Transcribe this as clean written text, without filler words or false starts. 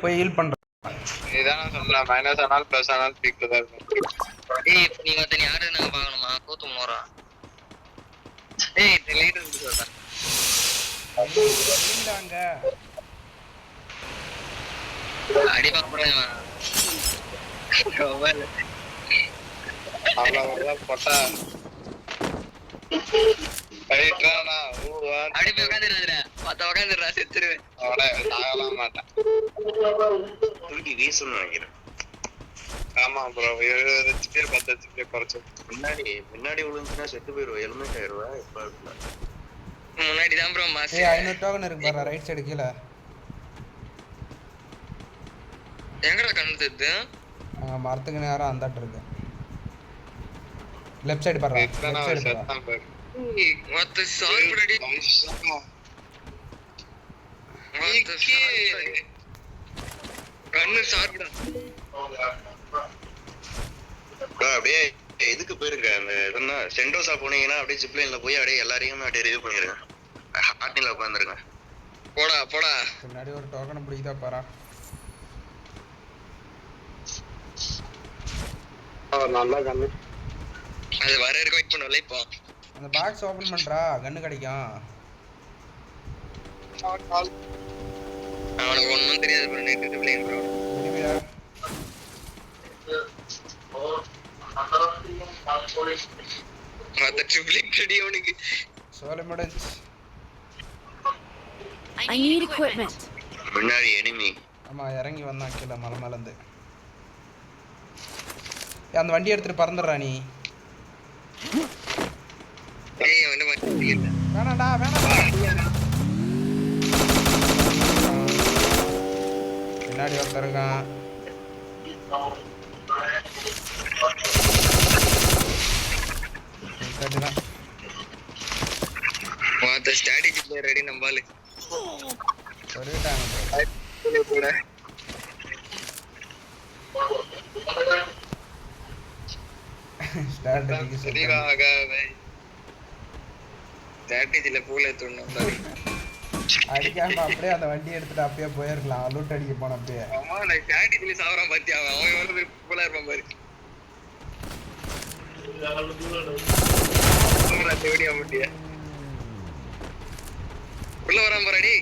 போய் ஹீல் பண்றேன். இதான் சொன்னா மைனஸ் ஆனால் பிளஸ் ஆனால் பீக்ல தான் இருக்கும். ஏய் நீ மத்த யாரு நாங்க பார்க்கணுமா கூத்து மோறா. ஏய் இந்த லீடர் வந்து சொல்றேன். இல்லங்க. அடி பாக்குறேன். கோவல. அவ்வளவு போட்டா. ரைட்ரானா ஊவா. அடி போய் உட்கார்ந்துறடா. மத்த உட்கார்ந்துறா செத்துருவேன். அவளே தாகலாம் மாட்டேன். தூக்கி வீசணும் நினைக்கிறேன். ஆமா ப்ரோ 70 HP 10 HP குறைச்சு. முன்னாடி விழுந்துச்சுன்னா செத்து போயிருவா ஹெல்மெட் ஆயிருவா. இப்ப முன்னாடி தான் ப்ரோ மாஸ். ஏய் 500 டோக்கன் இருக்கு பாரு ரைட் சைடு கீழ. எங்கடா கண்ணு தெரியுது? மரத்துக்கு நேரா அந்தாட்ட இருக்கு. லெஃப்ட் சைடு பாரு. இத்தனை செத்தான் பாரு. மத்த ஷாட் ரெடி. கண்ணு ஷாட்டா. அப்படியே எதுக்கு போயிருங்க அந்த எதுனா சென்டோசா போனீங்கன்னா அப்படியே ஜிப்லைன்ல போய் அப்படியே எல்லாரையும் அப்படியே ரிவ்யூ பண்ணிருங்க. ஹார்ட்னில உட்காந்துருங்க. போடா போடா. முன்னாடி ஒரு டோக்கன் பிடிக்குதா பாரா. நல்லா கண்ணு. அது வர இருக்க வெயிட் பண்ணல இப்போ. அந்த பாக்ஸ் ஓபன் பண்றா கன்னு கிடைக்கும். அவனுக்கு ஒண்ணும் தெரியாது ப்ரோ நெட் டிப்ளைன் ப்ரோ. புரியுதா? மத்த டிப்ளைன் ரெடி அவனுக்கு. சோலை முடிஞ்சு. I need equipment. முன்னாடி எனிமி. ஆமா இறங்கி வந்தான் கீழ மலை மேல இருந்து. அந்த வண்டி எடுத்துட்டு பறந்துடுறா நீ. ஏய் அவன மாட்டியே. வேணாடா வேணாடா. பின்னாடி ஒருத்தர் இருக்கான். மத்த ஸ்ட்ராட்டஜி பிளேயர் ரெடி நம்பால. சொல்லிட்டாங்க கூட. ஸ்ட்ராட்டஜிக்கு சரிவாக ஸ்ட்ராட்டஜில பூல தூண்டணும் பாரு. அடிக்காம அப்படியே அந்த வண்டி எடுத்துட்டு அப்படியே போயிடலாம். லூட் அடிக்க போன அப்படியே. ஆமா நான் ஸ்ட்ராட்டஜில சாவறான் பாத்தியா அவன் எவ்வளவு பூலா இருப்பான் பாரு. நான் தேடியா முடியா. உள்ள வரான் பாருடி.